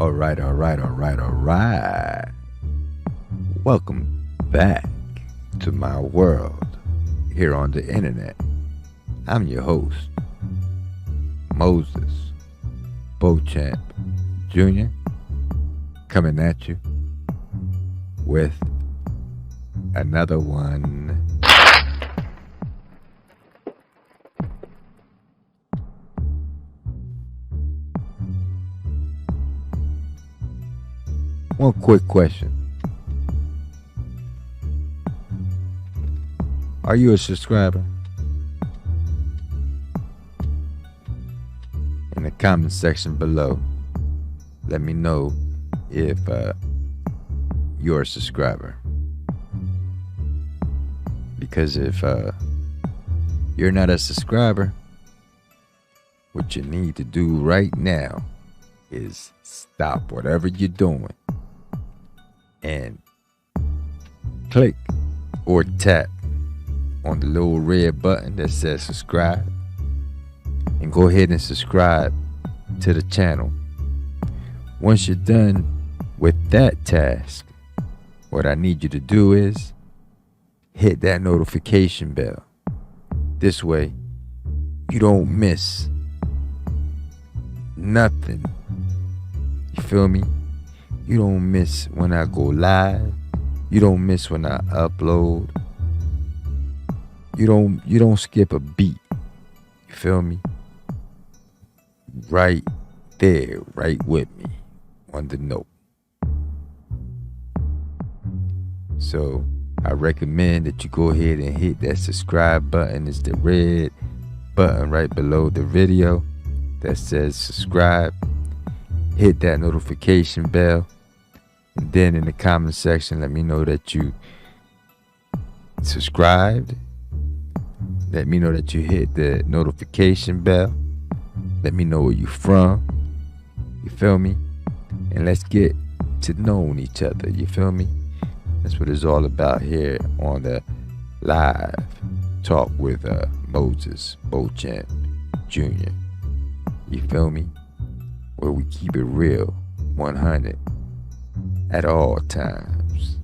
All right, all right, all right, all right. Welcome back to my world here on the internet. I'm your host, Moises, Beauchamp Jr., coming at you with another one. One quick question. Are you a subscriber? In the comment section below, let me know if you're a subscriber. Because if you're not a subscriber, what you need to do right now is stop whatever you're doing and click or tap on the little red button that says subscribe and go ahead and subscribe to the channel. Once you're done with that task, what I need you to do is hit that notification bell. This way you don't miss nothing. You feel me? You don't miss when I go live. You don't miss when I upload. You don't skip a beat. You feel me? Right there, right with me on the note. So I recommend that you go ahead and hit that subscribe button. It's the red button right below the video that says subscribe. Hit that notification bell. And then in the comment section, let me know that you subscribed. Let me know that you hit the notification bell. Let me know where you're from. You feel me? And let's get to know each other. You feel me? That's what it's all about here on the live talk with Moises Beauchamp Jr. You feel me? Where we keep it real, 100 at all times.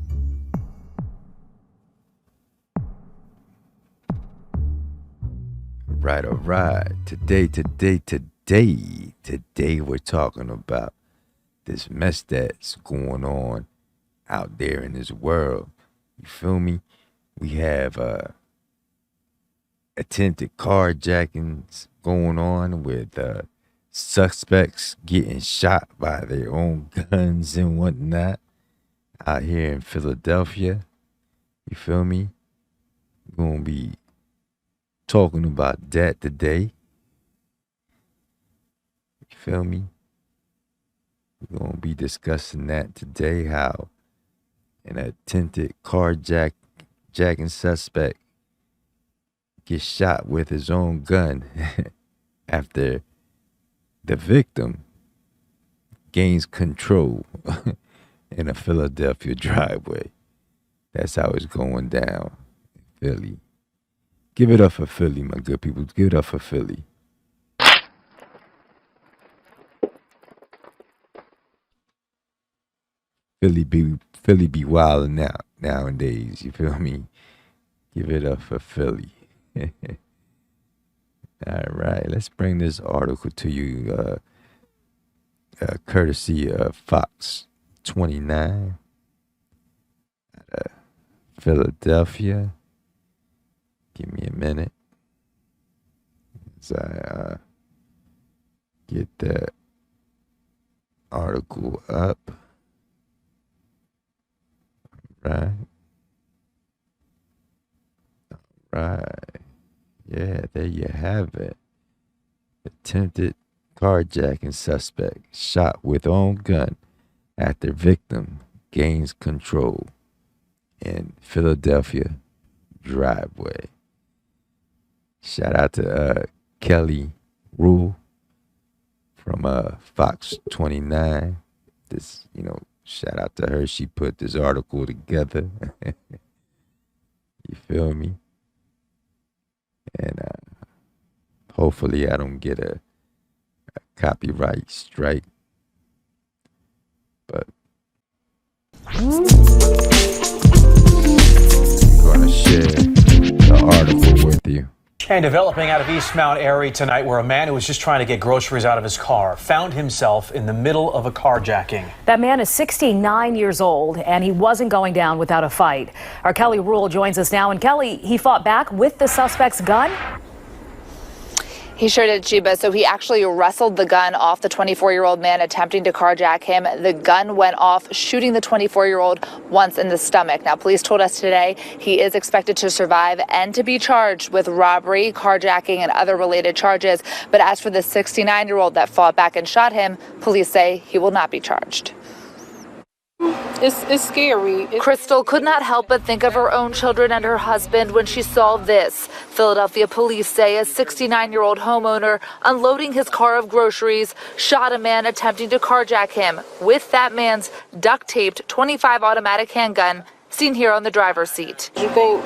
All right. Today we're talking about this mess that's going on out there in this world. You feel me? We have attempted carjackings going on with suspects getting shot by their own guns and whatnot out here in Philadelphia. You feel me? We're gonna be talking about that today. You feel me? We're gonna be discussing that today, how an attempted carjacking suspect gets shot with his own gun after the victim gains control in a Philadelphia driveway. That's how it's going down in Philly. Give it up for Philly, my good people. Give it up for Philly. Philly be wilding out nowadays. You feel me? Give it up for Philly. All right, let's bring this article to you, courtesy of Fox 29, Philadelphia. Give me a minute as I get the article up. Right. Right. Yeah, there you have it. Attempted carjacking suspect shot with own gun after victim gains control in Philadelphia driveway. Shout out to Kelly Rule from Fox 29. This, shout out to her. She put this article together. You feel me? And hopefully I don't get a copyright strike. I'm going to share the article with you. And developing out of East Mount Airy tonight, where a man who was just trying to get groceries out of his car found himself in the middle of a carjacking. That man is 69 years old, and he wasn't going down without a fight. Our Kelly Rule joins us now. And Kelly, he fought back with the suspect's gun? He sure did, Sheba. So he actually wrestled the gun off the 24-year-old man attempting to carjack him. The gun went off, shooting the 24-year-old once in the stomach. Now, police told us today he is expected to survive and to be charged with robbery, carjacking, and other related charges. But as for the 69-year-old that fought back and shot him, police say he will not be charged. It's scary. Crystal could not help but think of her own children and her husband when she saw this. Philadelphia police say a 69-year-old homeowner unloading his car of groceries shot a man attempting to carjack him with that man's duct-taped .25 automatic handgun seen here on the driver's seat. You think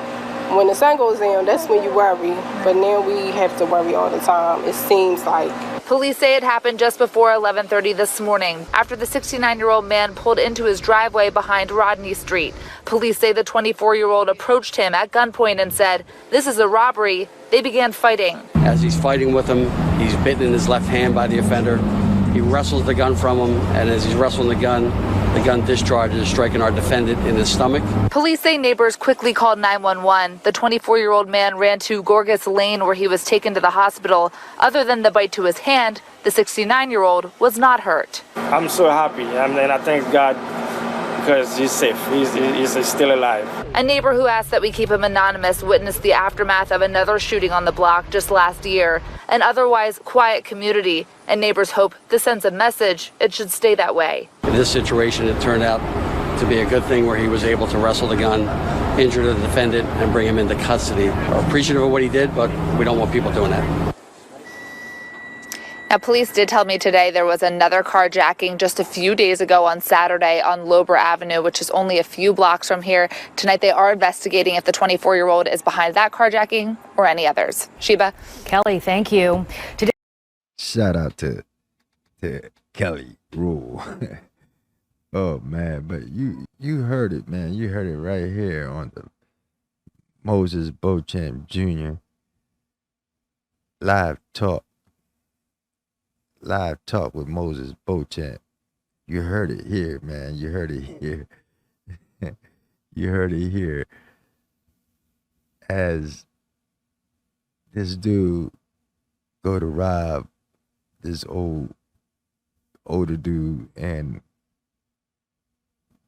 when the sun goes down, that's when you worry. But now we have to worry all the time. It seems like. Police say it happened just before 11:30 this morning after the 69-year-old man pulled into his driveway behind Rodney Street. Police say the 24-year-old approached him at gunpoint and said, "This is a robbery." They began fighting. As he's fighting with him, he's bitten in his left hand by the offender. He wrestles the gun from him, and as he's wrestling the gun discharges, striking our defendant in the stomach. Police say neighbors quickly called 911. The 24-year-old man ran to Gorgas Lane, where he was taken to the hospital. Other than the bite to his hand, the 69-year-old was not hurt. I'm so happy, and I thank God because he's safe. He's still alive. A neighbor who asked that we keep him anonymous witnessed the aftermath of another shooting on the block just last year. An otherwise quiet community, and neighbors hope this sends a message it should stay that way. In this situation, it turned out to be a good thing where he was able to wrestle the gun, injure the defendant, and bring him into custody. We're appreciative of what he did, but we don't want people doing that. Now, police did tell me today there was another carjacking just a few days ago on Saturday on Lober Avenue, which is only a few blocks from here. Tonight, they are investigating if the 24-year-old is behind that carjacking or any others. Sheba? Kelly, thank you. Today Shout out to Kelly Rule. Oh, man, but you heard it, man. You heard it right here on the Moises Beauchamp Jr. Live talk with Moises Beauchamp. You heard it here, man. You heard it here. You heard it here. As this dude go to rob this older dude and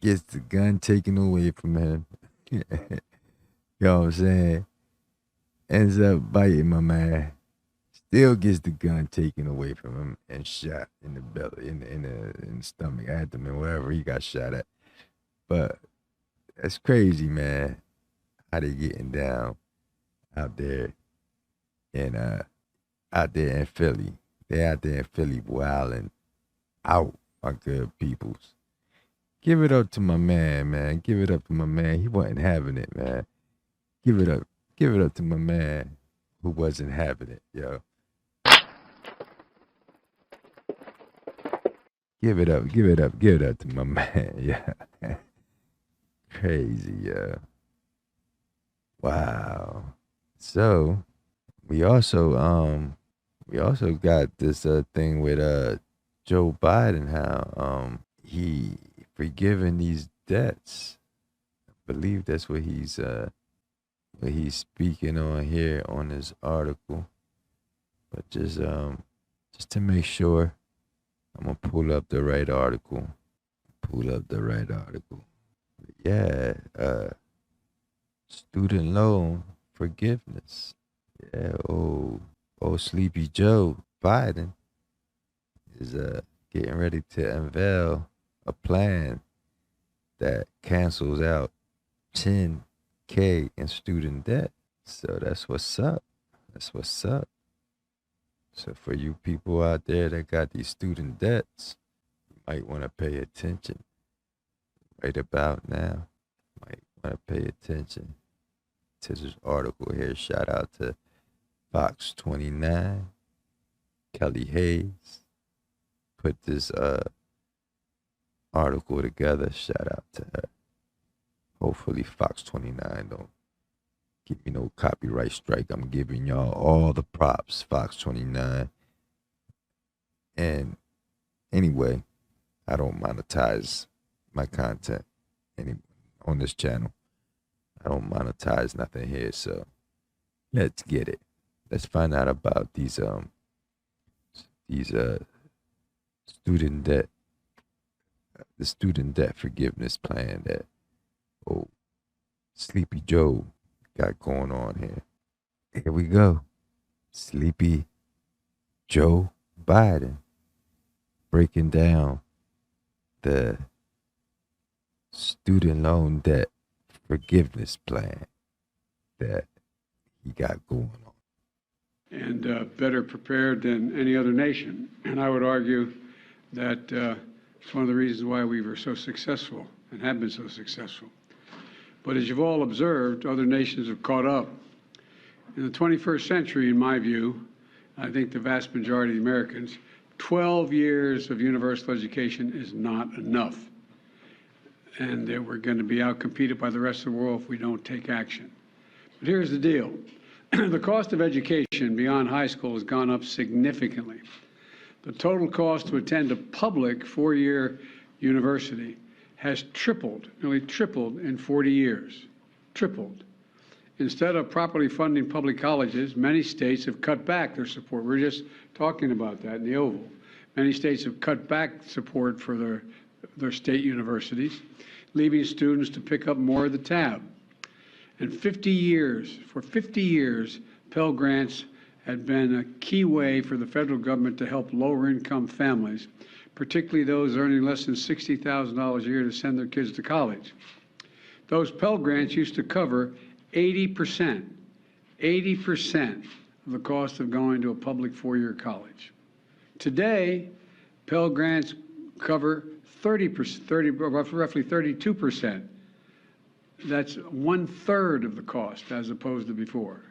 gets the gun taken away from him. You know what I'm saying? Ends up biting my man. Still gets the gun taken away from him and shot in the belly, in the stomach, abdomen, wherever he got shot at. But that's crazy, man. How they getting down out there in Philly. They out there in Philly wilding out, my good peoples. Give it up to my man. Give it up to my man. He wasn't having it, man. Give it up to my man who wasn't having it, yo. Give it up to my man, yeah. Crazy, yeah. Wow. So we also got this thing with Joe Biden, how he forgiving these debts. I believe that's what he's speaking on here on this article. But just to make sure, I'm gonna pull up the right article. Yeah, student loan forgiveness. Yeah, oh, Sleepy Joe Biden is getting ready to unveil a plan that cancels out $10K in student debt. So that's what's up. So for you people out there that got these student debts, you might want to pay attention right about now. Might want to pay attention to this article here. Shout out to Fox 29, Kelly Hayes, put this article together. Shout out to her. Hopefully Fox 29 don't give me no copyright strike. I'm giving y'all all the props, Fox 29. And anyway, I don't monetize my content on this channel. I don't monetize nothing here, so let's get it. Let's find out about these student debt, the student debt forgiveness plan that Sleepy Joe got going on here. Here we go. Sleepy Joe Biden breaking down the student loan debt forgiveness plan that he got going on. And better prepared than any other nation. And I would argue that it's one of the reasons why we were so successful and have been so successful. But as you've all observed, other nations have caught up. In the 21st century, in my view, I think the vast majority of Americans, 12 years of universal education is not enough. And that we're going to be outcompeted by the rest of the world if we don't take action. But here's the deal. The cost of education beyond high school has gone up significantly. The total cost to attend a public four-year university has tripled, nearly tripled in 40 years. Tripled. Instead of properly funding public colleges, many states have cut back their support. We were just talking about that in the Oval. Many states have cut back support for their state universities, leaving students to pick up more of the tab. And for 50 years, Pell Grants had been a key way for the federal government to help lower-income families, particularly those earning less than $60,000 a year, to send their kids to college. Those Pell Grants used to cover 80% of the cost of going to a public four-year college. Today, Pell Grants cover roughly 32%. That's 1/3 of the cost as opposed to before.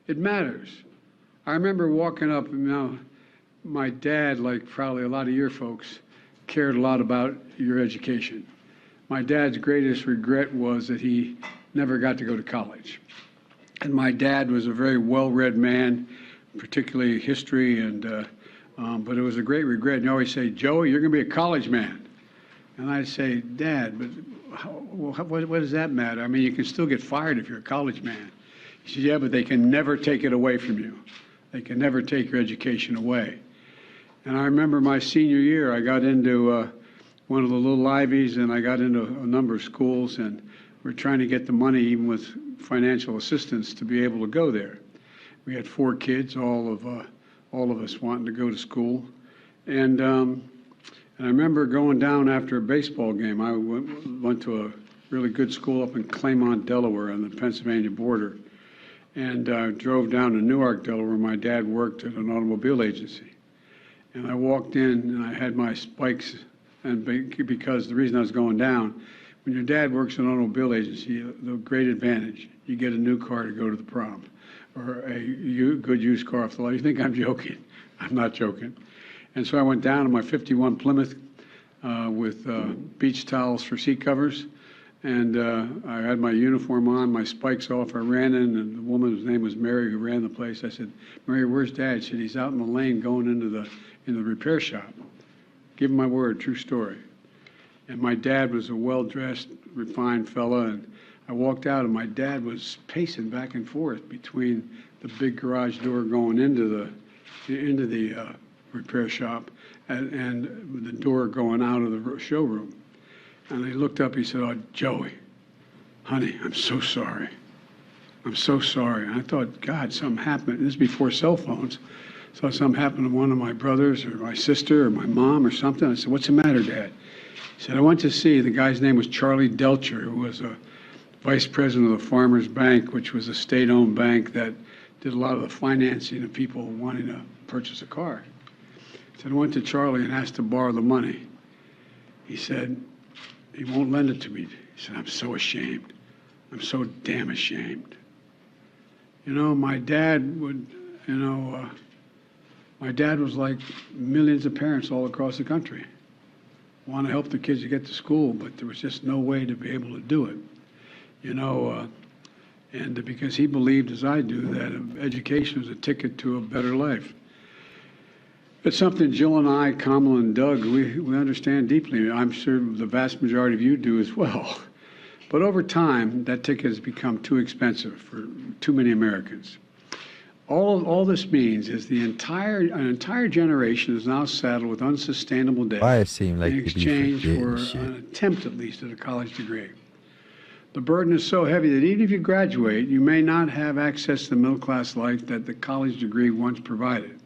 It matters. I remember walking up, my dad, like probably a lot of your folks, cared a lot about your education. My dad's greatest regret was that he never got to go to college. And my dad was a very well-read man, particularly history, but it was a great regret. And he always say, "Joey, you're going to be a college man." And I'd say, "Dad, but what does that matter? I mean, you can still get fired if you're a college man." He said, "Yeah, but they can never take it away from you. They can never take your education away." And I remember my senior year, I got into one of the little Ivies, and I got into a number of schools, and we're trying to get the money, even with financial assistance, to be able to go there. We had 4 kids, all of us wanting to go to school. And I remember going down after a baseball game. I went to a really good school up in Claymont, Delaware, on the Pennsylvania border, and drove down to Newark, Delaware, where my dad worked at an automobile agency. And I walked in, and I had my spikes, and because the reason I was going down, when your dad works at an automobile agency, the great advantage, you get a new car to go to the prom, or a good used car off the lot. You think I'm joking? I'm not joking. And so I went down to my 51 Plymouth with beach towels for seat covers, and I had my uniform on, my spikes off. I ran in, and the woman's name was Mary, who ran the place. I said, "Mary, where's Dad?" She said, "He's out in the lane going into the repair shop." Give him my word, true story. And my dad was a well-dressed, refined fella, and I walked out, and my dad was pacing back and forth between the big garage door going into the repair shop and the door going out of the showroom. And he looked up, he said, "Oh, Joey, honey, I'm so sorry. I'm so sorry." And I thought, God, something happened. This is before cell phones. So something happened to one of my brothers or my sister or my mom or something. I said, "What's the matter, Dad?" He said, "I went to see," the guy's name was Charlie Delcher, who was a vice president of the Farmers Bank, which was a state-owned bank that did a lot of the financing of people wanting to purchase a car. He said, "I went to Charlie and asked to borrow the money." He said, "He won't lend it to me." He said, "I'm so ashamed. I'm so damn ashamed." My dad would, my dad was like millions of parents all across the country. Want to help the kids to get to school, but there was just no way to be able to do it. and because he believed, as I do, that education was a ticket to a better life. It's something Jill and I, Kamala and Doug, we understand deeply. I'm sure the vast majority of you do as well. But over time, that ticket has become too expensive for too many Americans. All this means is an entire generation is now saddled with unsustainable debt in exchange for an attempt, at least, at a college degree. The burden is so heavy that even if you graduate, you may not have access to the middle-class life that the college degree once provided.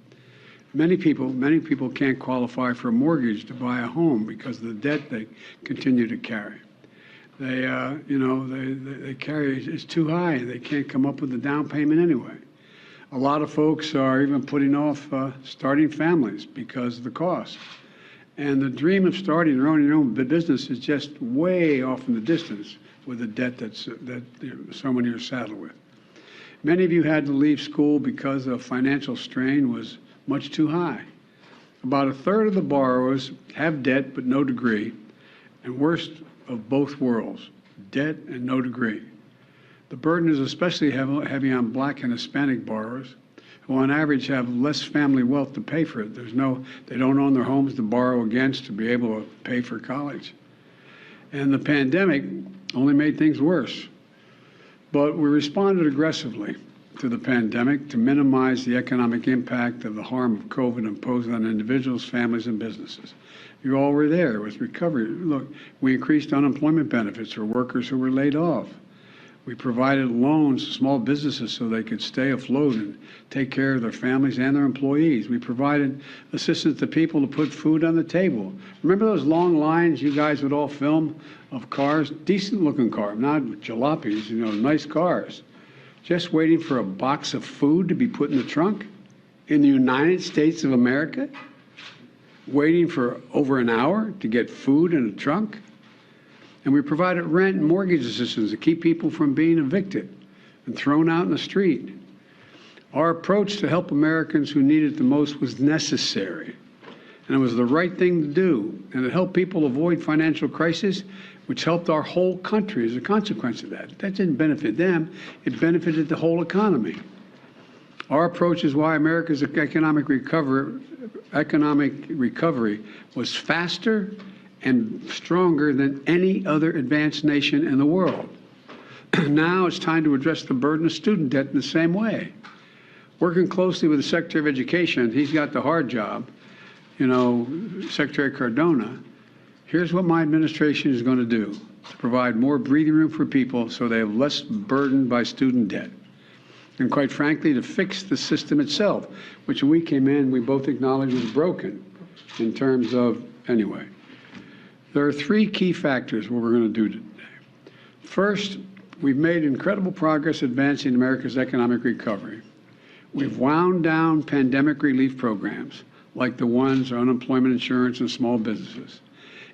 Many people can't qualify for a mortgage to buy a home because of the debt they continue to carry. They carry, it's too high. They can't come up with a down payment anyway. A lot of folks are even putting off starting families because of the cost. And the dream of starting your own business is just way off in the distance with the debt that so many are saddled with. Many of you had to leave school because the financial strain was much too high. About a third of the borrowers have debt but no degree, and worst of both worlds, debt and no degree. The burden is especially heavy on Black and Hispanic borrowers, who on average have less family wealth to pay for it. They don't own their homes to borrow against to be able to pay for college. And the pandemic only made things worse. But we responded aggressively to the pandemic to minimize the economic impact of the harm of COVID imposed on individuals, families, and businesses. You all were there with recovery. Look, we increased unemployment benefits for workers who were laid off. We provided loans to small businesses so they could stay afloat and take care of their families and their employees. We provided assistance to people to put food on the table. Remember those long lines you guys would all film of cars, decent-looking cars, not jalopies, nice cars, just waiting for a box of food to be put in the trunk in the United States of America, waiting for over an hour to get food in a trunk? And we provided rent and mortgage assistance to keep people from being evicted and thrown out in the street. Our approach to help Americans who need it the most was necessary, and it was the right thing to do, and it helped people avoid financial crisis, which helped our whole country as a consequence of that. That didn't benefit them, it benefited the whole economy. Our approach is why America's economic recovery was faster and stronger than any other advanced nation in the world. Now it's time to address the burden of student debt in the same way. Working closely with the Secretary of Education, he's got the hard job, Secretary Cardona. Here's what my administration is going to do to provide more breathing room for people so they have less burden by student debt. And quite frankly, to fix the system itself, which when we came in, we both acknowledged was broken in terms of, anyway. There are three key factors what we're going to do today. First, we've made incredible progress advancing America's economic recovery. We've wound down pandemic relief programs like the ones on unemployment insurance and small businesses.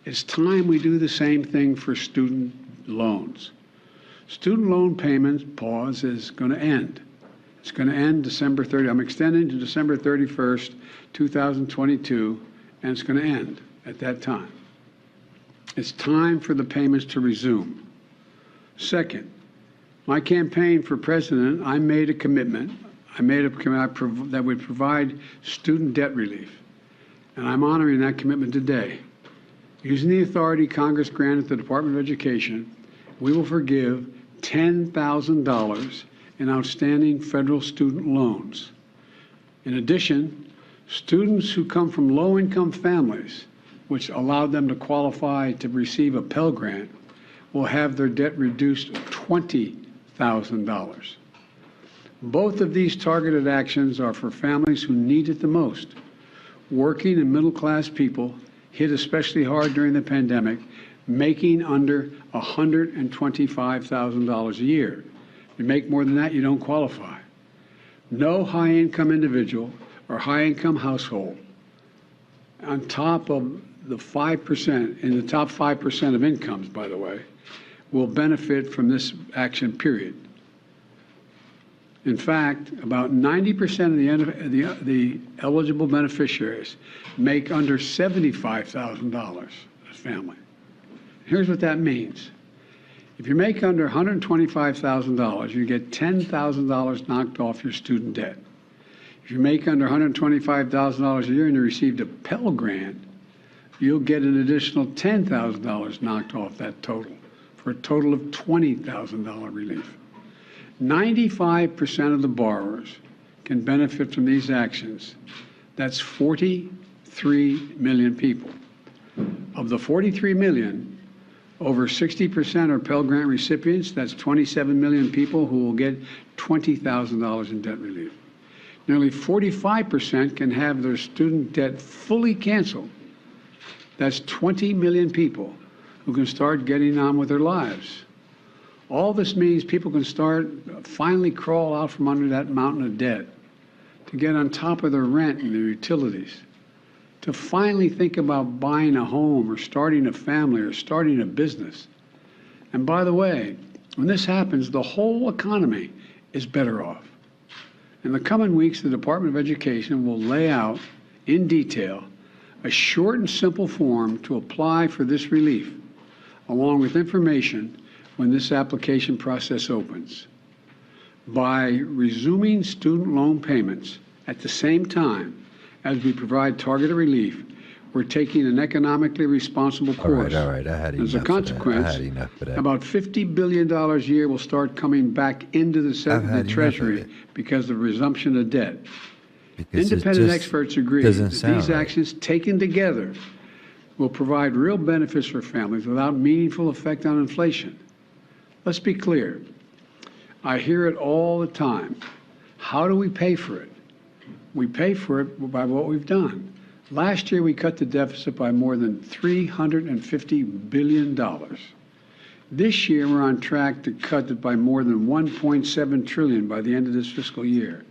It's time we do the same thing for student loans. Student loan payments pause is going to end. It's going to end December 30. I'm extending to December 31st, 2022, and it's going to end at that time. It's time for the payments to resume. Second, my campaign for president, I made a commitment. That would provide student debt relief, and I'm honoring that commitment today. Using the authority Congress granted the Department of Education, we will forgive $10,000 in outstanding federal student loans. In addition, students who come from low-income families, which allowed them to qualify to receive a Pell Grant, will have their debt reduced to $20,000. Both of these targeted actions are for families who need it the most. Working and middle-class people hit especially hard during the pandemic, making under $125,000 a year. If you make more than that, you don't qualify. No high-income individual or high-income household on top of the 5%, in the top 5% of incomes, by the way, will benefit from this action, period. In fact, about 90% of the eligible beneficiaries make under $75,000 as family. Here's what that means. If you make under $125,000, you get $10,000 knocked off your student debt. If you make under $125,000 a year and you received a Pell Grant, you'll get an additional $10,000 knocked off that total, for a total of $20,000 relief. 95% of the borrowers can benefit from these actions. That's 43 million people. Of the 43 million, over 60% are Pell Grant recipients. That's 27 million people who will get $20,000 in debt relief. Nearly 45% can have their student debt fully canceled. That's 20 million people who can start getting on with their lives. All this means people can finally crawl out from under that mountain of debt, to get on top of their rent and their utilities, to finally think about buying a home or starting a family or starting a business. And by the way, when this happens, the whole economy is better off. In the coming weeks, the Department of Education will lay out in detail a short and simple form to apply for this relief, along with information when this application process opens. By resuming student loan payments at the same time as we provide targeted relief, we're taking an economically responsible course. All right. I had enough. As a consequence, I had enough of that. about $50 billion a year will start coming back into the Treasury because of resumption of debt. Because independent experts agree that these right. actions taken together will provide real benefits for families without meaningful effect on inflation. Let's be clear. I hear it all the time. How do we pay for it? We pay for it by what we've done. Last year, we cut the deficit by more than $350 billion. This year, we're on track to cut it by more than $1.7 trillion by the end of this fiscal year.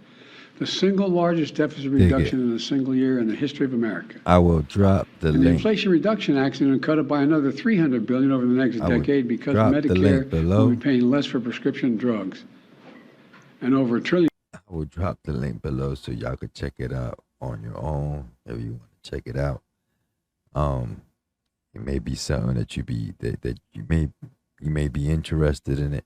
The single largest deficit reduction in a single year in the history of America. I will drop the and link. The Inflation Reduction Act is going to cut it by another $300 billion over the next decade because Medicare will be paying less for prescription drugs, and over $1 trillion. I will drop the link below so y'all could check it out on your own if you want to check it out. It may be something that you may be interested in it.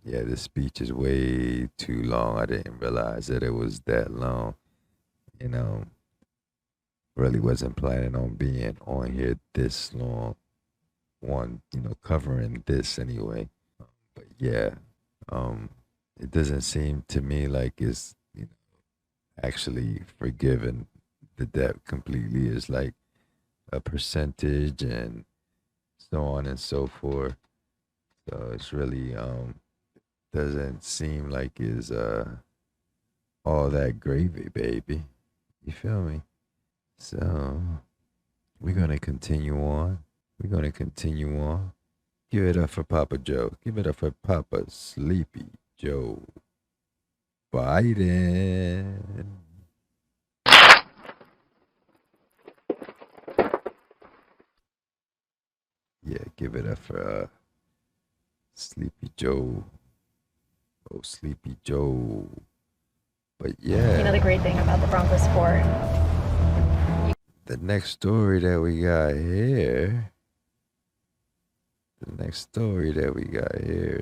Yeah, this speech is way too long. I didn't realize that it was that long. Really wasn't planning on being on here this long. Covering this anyway. But yeah, it doesn't seem to me like it's actually forgiving the debt completely. Is like a percentage and so on and so forth. So it's really doesn't seem like it's all that gravy, baby. You feel me? So we're gonna continue on. Give it up for Papa Joe. Give it up for Papa Sleepy Joe Biden. Yeah, give it up for Sleepy Joe. Oh, Sleepy Joe. But yeah. You know the great thing about the Broncos sport. The next story that we got here.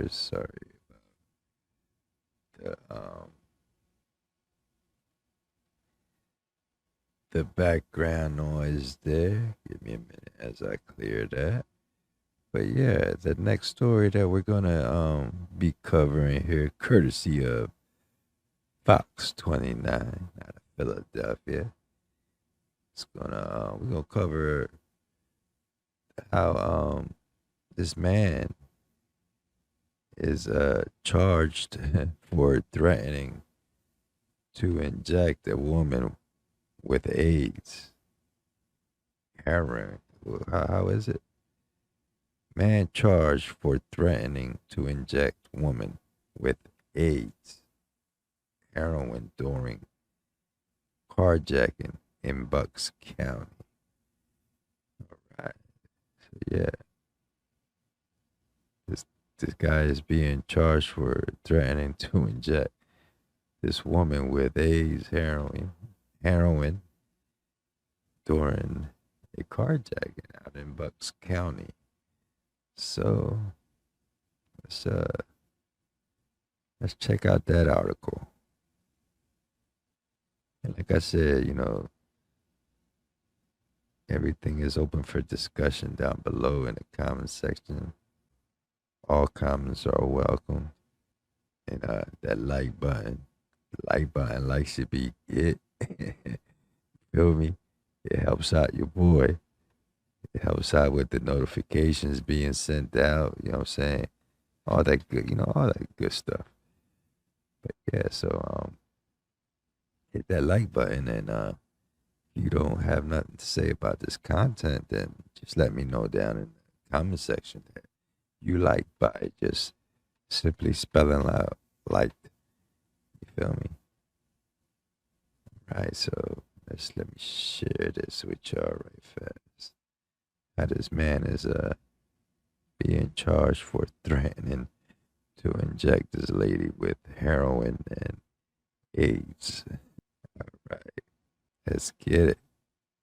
Is sorry about the background noise there. Give me a minute as I clear that. But yeah, the next story that we're gonna be covering here, courtesy of Fox 29 out of Philadelphia. We're gonna cover how this man is charged for threatening to inject a woman with AIDS. Heroin. How is it? Man charged for threatening to inject woman with AIDS. Heroin during carjacking in Bucks County. All right. So yeah. This guy is being charged for threatening to inject this woman with AIDS heroin during a carjacking out in Bucks County. So let's check out that article. And like I said, everything is open for discussion down below in the comment section. All comments are welcome. And that like button should be it. Feel me? It helps out your boy. It helps out with the notifications being sent out. You know what I'm saying? All that good, all that good stuff. But yeah, so hit that like button, and if you don't have nothing to say about this content, then just let me know down in the comment section that you like by just simply spelling out liked. You feel me? Right, so let me share this with y'all right fast. How this man is being charged for threatening to inject this lady with heroin and AIDS. All right, let's get it.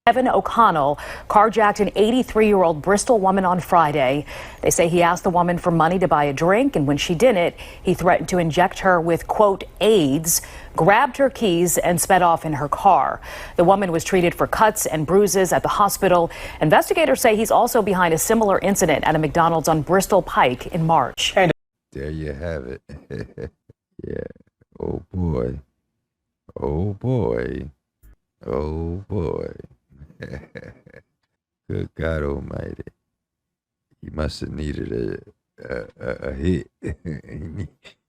Evan O'Connell carjacked an 83-year-old Bristol woman on Friday. They say he asked the woman for money to buy a drink, and when she didn't, he threatened to inject her with, quote, AIDS, grabbed her keys, and sped off in her car. The woman was treated for cuts and bruises at the hospital. Investigators say he's also behind a similar incident at a McDonald's on Bristol Pike in March. There you have it. Yeah. Oh, boy. Oh, boy. Oh, boy. Good God Almighty! He must have needed a hit. He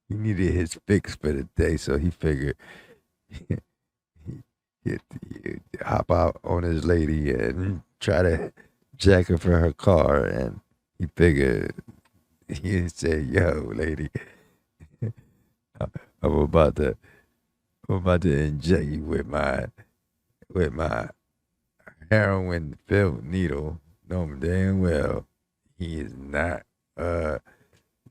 needed his fix for the day, so he figured he'd hop out on his lady and try to jack her for her car. And he figured he'd say, "Yo, lady, I'm about to inject you with my heroin filled needle." Knowing damn well he is not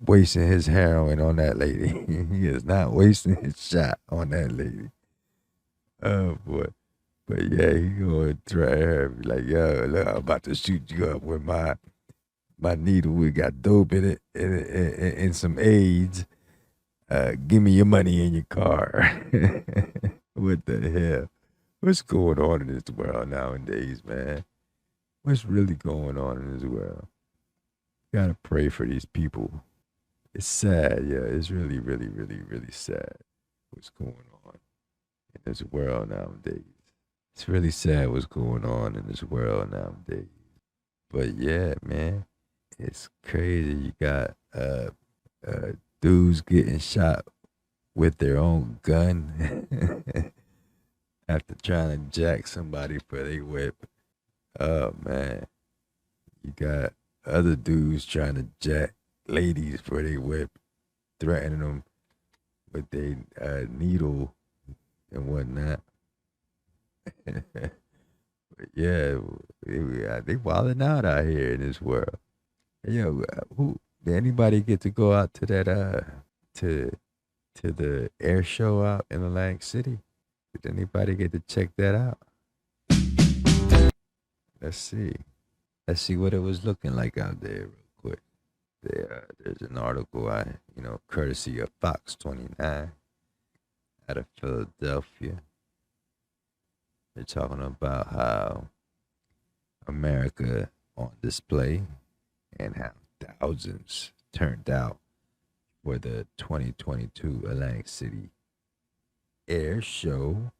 wasting his heroin on that lady. He is not wasting his shot on that lady. Oh boy. But yeah, he gonna try her, be like, "Yo, look, I'm about to shoot you up with my needle. We got dope in it and some AIDS. Give me your money in your car." What the hell? What's going on in this world nowadays, man? What's really going on in this world? Gotta pray for these people. It's sad, yeah. It's really, really, really, really sad what's going on in this world nowadays. It's really sad what's going on in this world nowadays. But yeah, man, it's crazy. You got dudes getting shot with their own gun after trying to jack somebody for their whip. Oh, man. You got other dudes trying to jack ladies for their whip, threatening them with their needle and whatnot. But yeah, they wilding out here in this world. Yo, did anybody get to go out to that, to the air show out in Atlantic City? Did anybody get to check that out? Let's see what it was looking like out there real quick. There's an article, courtesy of Fox 29 out of Philadelphia. They're talking about how America on display and how thousands turned out for the 2022 Atlantic City Air Show.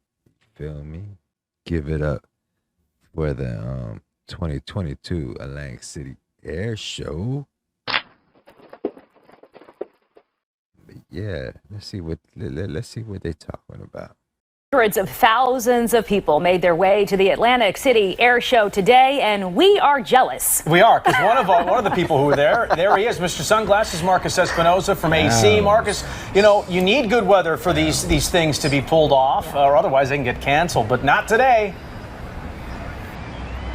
Feel me? Give it up for the 2022 Atlantic City Air Show. But yeah, let's see what they're talking about. Hundreds of thousands of people made their way to the Atlantic City Air Show today, and we are jealous. We are, because one of the people who were there he is, Mr. Sunglasses, Marcus Espinosa from AC. Marcus, you need good weather for these things to be pulled off, or otherwise they can get canceled, but not today.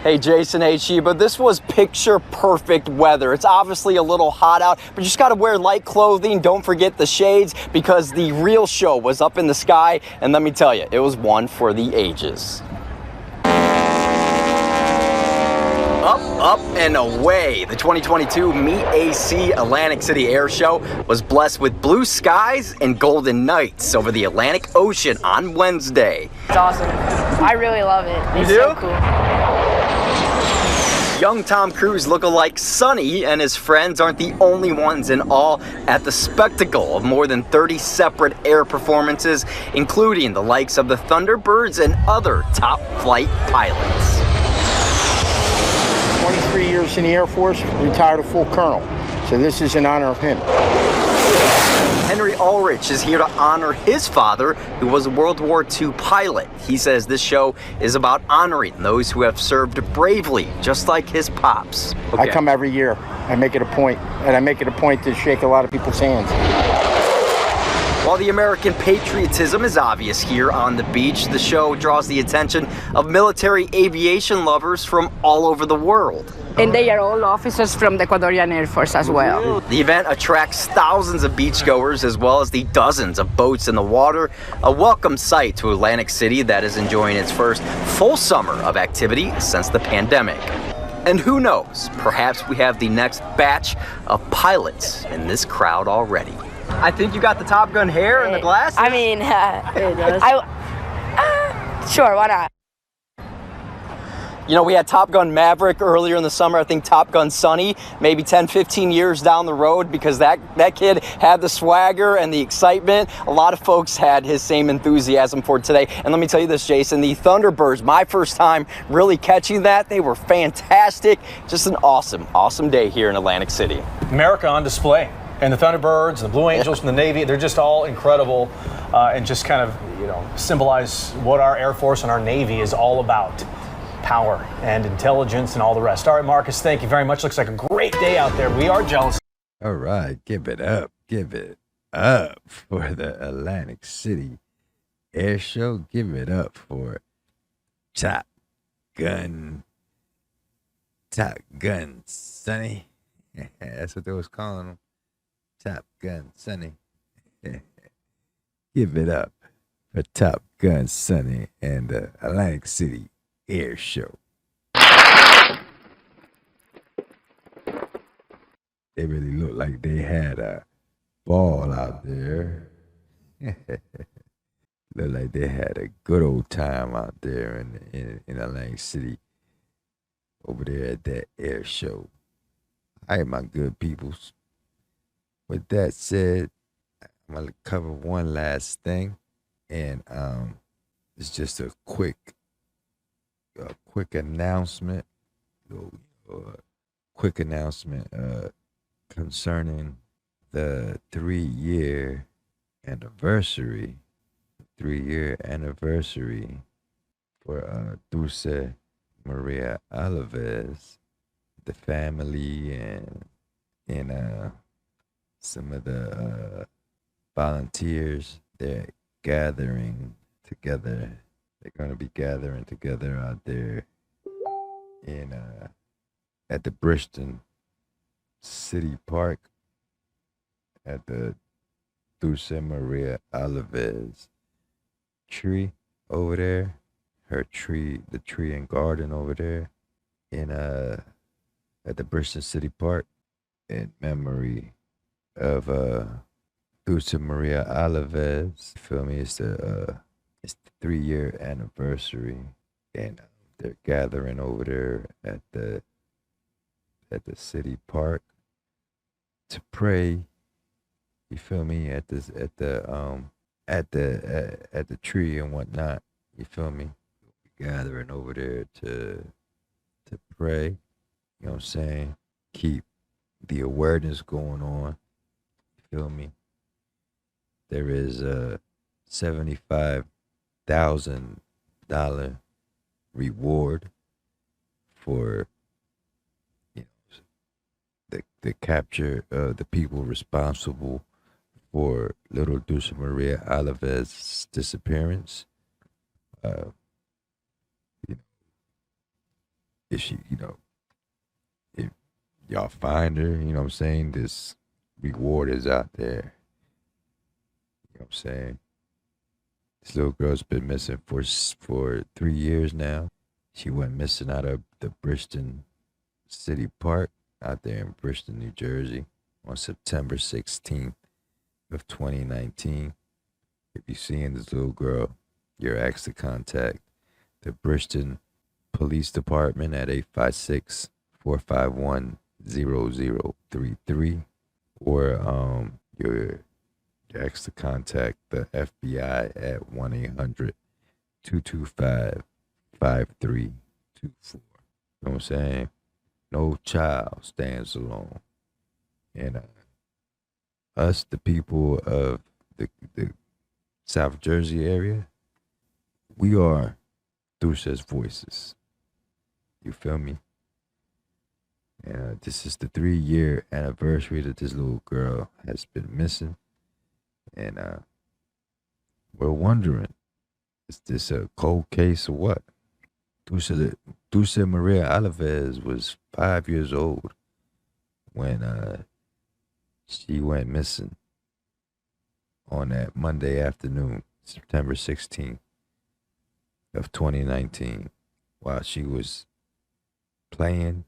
Hey Jason, hey Sheba, this was picture perfect weather. It's obviously a little hot out, but you just gotta wear light clothing. Don't forget the shades, because the real show was up in the sky, and let me tell you, it was one for the ages. Up, up, and away. The 2022 Meet AC Atlantic City Air Show was blessed with blue skies and golden nights over the Atlantic Ocean on Wednesday. It's awesome. I really love it. It's so cool. Young Tom Cruise lookalike Sonny and his friends aren't the only ones in awe at the spectacle of more than 30 separate air performances, including the likes of the Thunderbirds and other top flight pilots. 23 years in the Air Force, retired a full colonel. So this is in honor of him. Henry Ulrich is here to honor his father, who was a World War II pilot. He says this show is about honoring those who have served bravely, just like his pops. Okay. I come every year. I make it a point, and I make it a point to shake a lot of people's hands. While the American patriotism is obvious here on the beach, the show draws the attention of military aviation lovers from all over the world. And they are all officers from the Ecuadorian Air Force as well. The event attracts thousands of beachgoers as well as the dozens of boats in the water, a welcome sight to Atlantic City that is enjoying its first full summer of activity since the pandemic. And who knows, perhaps we have the next batch of pilots in this crowd already. I think you got the Top Gun hair and the glasses. I mean, sure, why not? You know, we had Top Gun Maverick earlier in the summer. I think Top Gun Sonny, maybe 10, 15 years down the road, because that kid had the swagger and the excitement. A lot of folks had his same enthusiasm for today. And let me tell you this, Jason, the Thunderbirds, my first time really catching that, they were fantastic. Just an awesome, awesome day here in Atlantic City. America on display. And the Thunderbirds, the Blue Angels from the Navy, they're just all incredible and just kind of, symbolize what our Air Force and our Navy is all about. Power and intelligence and all the rest. All right, Marcus, thank you very much. Looks like a great day out there. We are jealous. All right, give it up for the Atlantic City Air Show. Give it up for Top Gun Sonny. That's what they was calling him. Top Gun Sonny. Give it up for Top Gun Sonny and the Atlantic City Air Show. They really looked like they had a ball out there. Looked like they had a good old time out there in Atlantic City over there at that air show. All right, my good peoples. With that said, I'm going to cover one last thing. And it's just a quick announcement. Quick announcement concerning the 3-year anniversary. 3-year anniversary for Dulce Maria Alavez, the family, and some of the volunteers. They're gathering together. They're going to be gathering together out there at the Bristol City Park at the Dulce Maria Alavez tree over there. The tree and garden over there at the Bristol City Park in memory of Dulce Maria Alavez. Feel me? It's the 3-year anniversary, and they're gathering over there at the city park to pray. You feel me? At the tree and whatnot. You feel me? Gathering over there to pray. You know what I'm saying? Keep the awareness going on. You feel me? There is a $75,000 reward for the capture of the people responsible for little Dulce Maria Alavez's disappearance. If y'all find her, you know what I'm saying, this reward is out there. You know what I'm saying? This little girl's been missing for 3 years now. She went missing out of the Bristol City Park out there in Bristol, New Jersey on September 16th of 2019. If you're seeing this little girl, you're asked to contact the Bristol Police Department at 856-451-0033, or you're asked to contact the FBI at 1-800-225-5324. You know what I'm saying? No child stands alone. And us, the people of the South Jersey area, we are Dulce's voices. You feel me? And this is the 3-year anniversary that this little girl has been missing. And we're wondering, is this a cold case or what? Dulce Maria Alavez was 5 years old when she went missing on that Monday afternoon, September 16th of 2019, while she was playing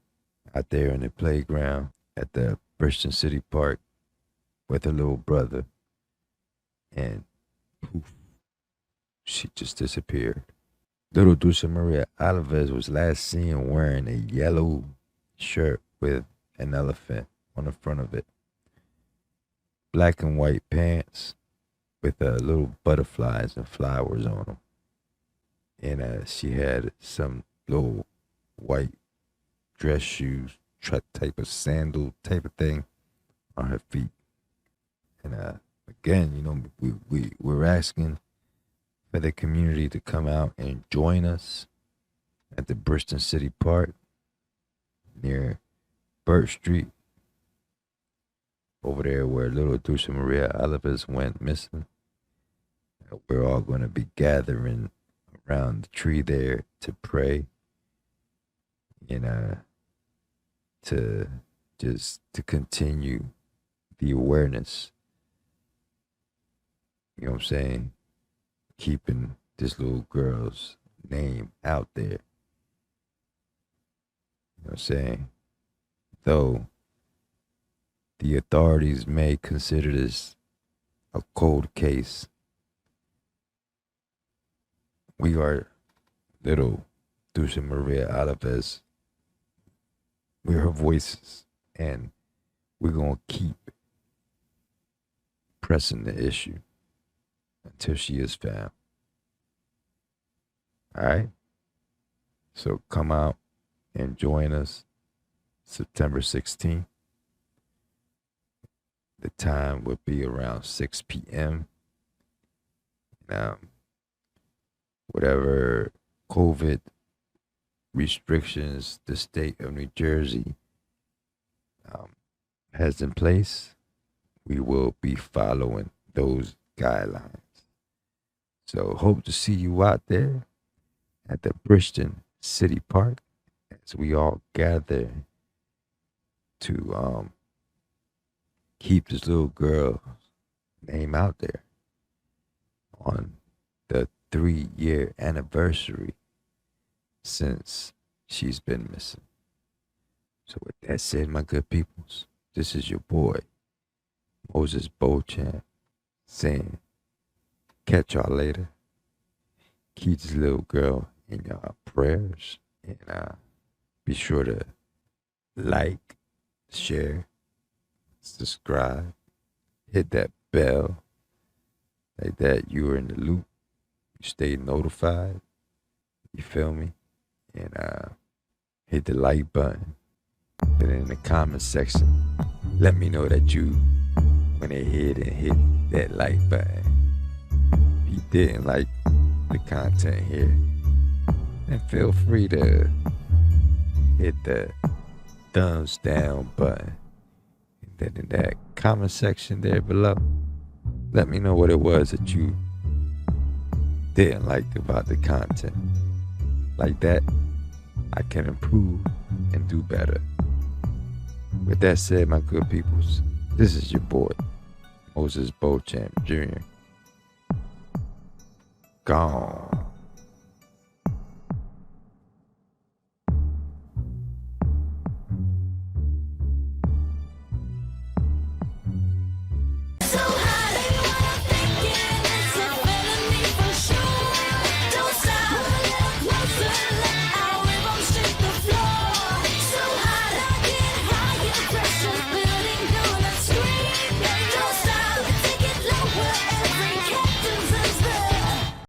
out there in the playground at the Bristol City Park with her little brother, and poof, she just disappeared. Little Dulce Maria Alavez was last seen wearing a yellow shirt with an elephant on the front of it, black and white pants with little butterflies and flowers on them, and she had some little white dress shoes, type of sandal type of thing on her feet. And again, you know, we're asking for the community to come out and join us at the Bristol City Park near Burt Street, over there where little Dulce Maria Alavez went missing. We're all going to be gathering around the tree there to pray and to continue the awareness. You know what I'm saying? Keeping this little girl's name out there. You know what I'm saying? Though the authorities may consider this a cold case, we are little Dulce Maria Alavez. We're her voices, and we're going to keep pressing the issue until she is found. All right? So come out and join us September 16th. The time will be around 6 p.m. Now, whatever COVID restrictions the state of New Jersey has in place, we will be following those guidelines. So hope to see you out there at the Bristol City Park as we all gather to keep this little girl's name out there on the 3-year anniversary since she's been missing. So with that said, my good peoples, this is your boy, Moises Beauchamp, saying, catch y'all later. Keep this little girl in your prayers, and be sure to like, share, subscribe, hit that bell. Like that, you are in the loop. You stay notified. You feel me? And hit the like button. Put it in the comment section. Let me know that you went ahead and hit that like button. If you didn't like the content here, then feel free to hit the thumbs down button. And then in that comment section there below, let me know what it was that you didn't like about the content. Like that, I can improve and do better. With that said, my good peoples, this is your boy, Moises Beauchamp Jr. Gone.